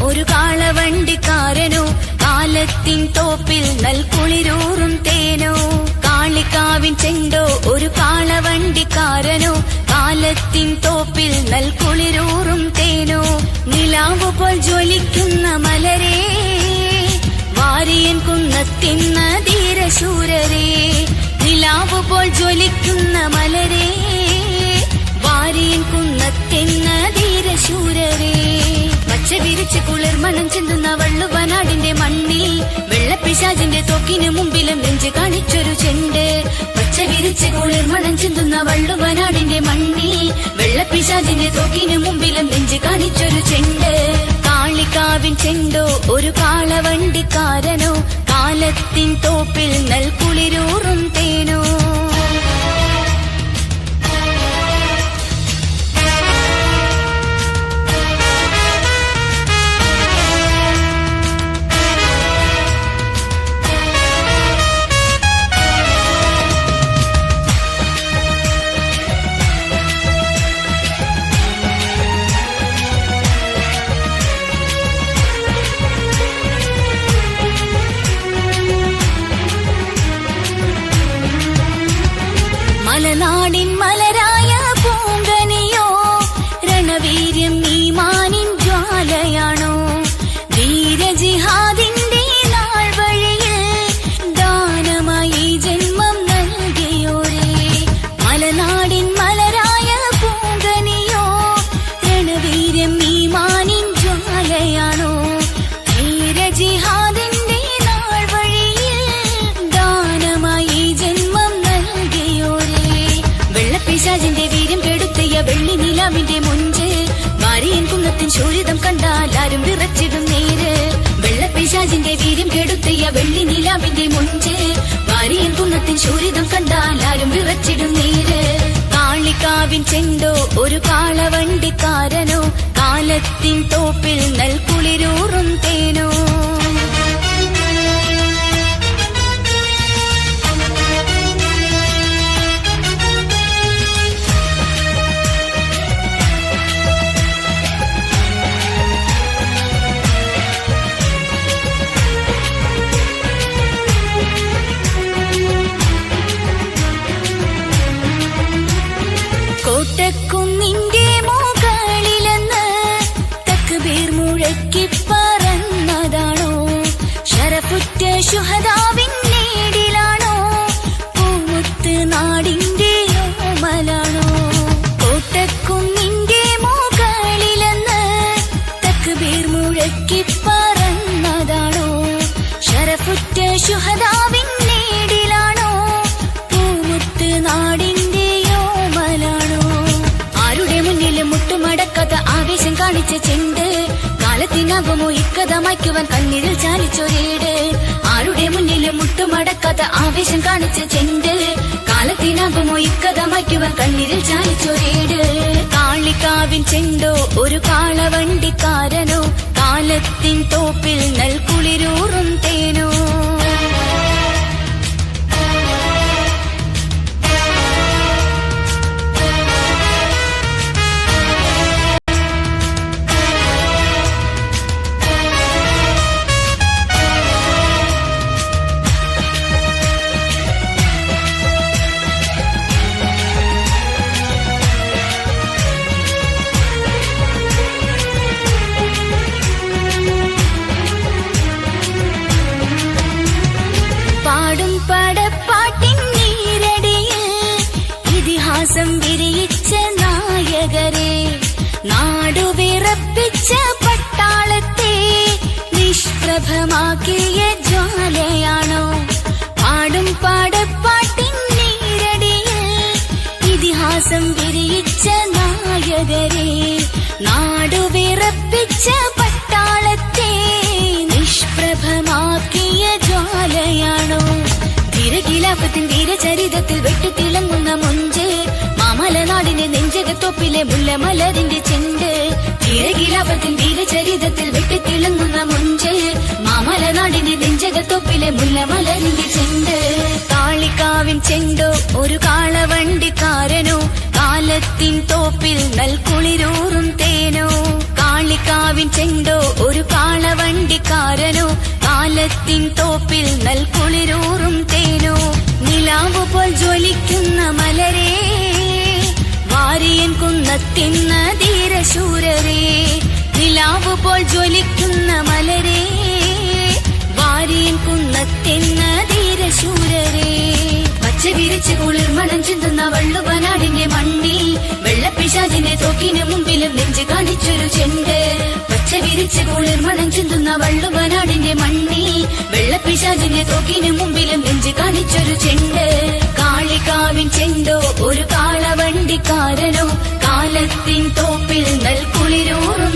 ഒരു കാളവണ്ടിക്കാരനോ കാലത്തിൻ തോപ്പിൽ നൽകുളിരൂറും തേനോ. കാളികാവിൻ ചെണ്ടോ ഒരു കാളവണ്ടിക്കാരനോ കാലത്തിൻ തോപ്പിൽ നൽകുളിരൂറും തേനോ. നിലാവ് പോൽ ജ്വലിക്കുന്ന മലരേ വാരിയൻ കുന്നത്തിന്ന ധീരശൂരരേ. നിലാവ് പോൽ ജ്വലിക്കുന്ന മലരേ വാരിയൻ കുന്നത്തിന്ന ധീരശൂരരേ. പച്ച വിരിച്ച് കുളിർമണം ചെന്തുന്ന വള്ളുവനാടിന്റെ മണ്ണിൽ വെള്ളപ്പിശാചിന്റെ തോക്കിനു മുമ്പിലും നെഞ്ച് കാണിച്ചൊരു ചെണ്ട്. പച്ച വിരിച്ച് കുളിർമണം ചെന്തുന്ന വള്ളുവനാടിന്റെ മണ്ണിൽ വെള്ളപ്പിശാചിന്റെ തോക്കിനു മുമ്പിലും നെഞ്ച് കാണിച്ചൊരു ചെണ്ട്. കാളികാവിൻ ചെണ്ടോ ഒരു കാളവണ്ടിക്കാരനോ കാലത്തിൻ തോപ്പിൽ നൽകുളിരൂറും തേനോ. മലനാടിൻ മലരായ പൂങ്കനിയോ രണവീര്യം നീമാനിൻ ജ്വാലയാണോ. ധീരജിഹാദിന്റെ നാൾ വഴിയിൽ ദാനമായി ജന്മം നൽകിയോരേ. മലനാടിൻ മലരായ പൂങ്കനിയോ രണവീര്യം നീമാനിൻ ജ്വാലയാണോ. ധീരജിഹാദിന്റെ നാൾ വഴിയിൽ ദാനമായി ജന്മം നൽകിയോരേ. വെള്ളപ്പിശാചിന്റെ വീര്യം കെടുത്തിയ വെള്ളി നിലാവിന്റെ മുഞ്ച് വാരിയൻ കുന്നത്തിൻ ശൂരിതം കണ്ടാൽ ആരും വിറച്ചിടും നേര്. വെള്ളപ്പിശാചിന്റെ വീര്യം കെടുത്തിയ വെള്ളി നിലാവിന്റെ മുഞ്ച് വാരിയൻ കുന്നത്തിൻ ശൂരിതം കണ്ടാൽ ആരും വിറച്ചിടും നേര്. കാളികാവിൻ ചെണ്ടോ ഒരു കാളവണ്ടിക്കാരനോ കാലത്തിൻ തോപ്പിൽ നൽകുളിരൂറും തേനോ. കോട്ടക്കുന്നിന്റെ മുകളിലെന്ന് തക്ബീർ മുഴക്കി പറന്നതാണോ. ശരഫുറ്റ ശുഹദാവിൻ നേടിലാണോ പൂമുത്ത് നാടിന്റെ ഓമലാണോ. കോട്ടക്കുന്നിന്റെ മുകളിലെന്ന് തക്ബീർ മുഴക്കി പറന്നതാണോ. ശരഫുറ്റ ശുഹദാവിൻ നേടിലാണോ പൂമുത്ത് നാടിന്റെ ഓമലാണോ. ആരുടെ മുന്നിലും മുട്ടുമടക്കാത്ത ആവേശം കാണിച്ച ചെണ്ട് കാലത്തിനാകുമോ ഇക്കഥ മായ്ക്കുവാൻ കണ്ണീരിൽ ചാലിച്ചൊരേട്. ആരുടെ മുന്നിലും മുട്ടുമടക്കാത്ത ആവേശം കാണിച്ച ചെണ്ട് കാലത്തിനാകുമോ ഇക്കഥ മായ്ക്കുവാൻ കണ്ണീരിൽ ചാലിച്ചൊരേട്. കാളികാവിൻ ചെണ്ടോ ഒരു കാളവണ്ടിക്കാരനോ കാലത്തിൻ തോപ്പിൽ നൽകുളിരൂറും തേനോ. പാടും പടപ്പാട്ടിൻ നീരടിയിൽ ഇതിഹാസം വിരിയിച്ച നായകരെ. നാടുവിറപ്പിച്ച പട്ടാളത്തെ നിഷ്പ്രഭമാക്കിയ ജ്വാലയാണോ. പാടും പടപ്പാട്ടിൻ നീരടിയിൽ ഇതിഹാസം വിരിയിച്ച നായകരെ. നാടുവിറപ്പിച്ച പട്ടാളത്തെ നിഷ്പ്രഭമാക്കിയ ജ്വാലയാണോ. ധീരഖിലാഫത്തിൻ ധീരചരിതത്തിൽ വെട്ടിത്തിളങ്ങുന്ന മുഞ്ച് മാമലനാടിന്റെ നെഞ്ചകത്തൊപ്പിലെ മുല്ലമലരിന്റെ ചെണ്ട്. ധീരഖിലാഫത്തിൻ ധീരചരിതത്തിൽ വെട്ടിത്തിളങ്ങുന്ന മുഞ്ച് മാമലനാടിന്റെ നെഞ്ചകത്തൊപ്പിലെ മുല്ലമലരിന്റെ ചെണ്ട്. കാളികാവിൻ ചെണ്ടോ ഒരു കാളവണ്ടിക്കാരനോ കാലത്തിൻ തോപ്പിൽ നൽകുളിരൂറും തേനോ. കാളികാവിൻ ചെണ്ടോ ഒരു കാളവണ്ടിക്കാരനോ കാലത്തിൻ തോപ്പിൽ നൽകുളിരൂറും തേനോ. നിലാവ് പോൽ ജ്വലിക്കുന്ന മലരേ വാരിയൻ കുന്നത്തിന്ന ധീരശൂരരേ. നിലാവ് പോൽ ജ്വലിക്കുന്ന മലരേ വാരിയൻ കുന്നത്തിന്ന ധീരശൂരരേ. പച്ച വിരിച്ച് കുളിർമണം ചിന്തുന്ന വള്ളുവനാടിന്റെ മണ്ണിൽ വെള്ളപ്പിശാചിന്റെ തോക്കിന് മുമ്പിലും നെഞ്ച് കാണിച്ചൊരു ചെണ്ട്. പച്ച വിരിച്ച് കുളിർമണം ചിന്തുന്ന വള്ളുവനാടിന്റെ മണ്ണിൽ വെള്ളപ്പിശാചിന്റെ തോക്കിന് മുമ്പിലും നെഞ്ച് കാണിച്ചൊരു ചെണ്ട്. കാളികാവിൻ ചെണ്ടോ ഒരു കാളവണ്ടിക്കാരനോ കാലത്തിൻ തോപ്പിൽ നൽകുളിരൂറും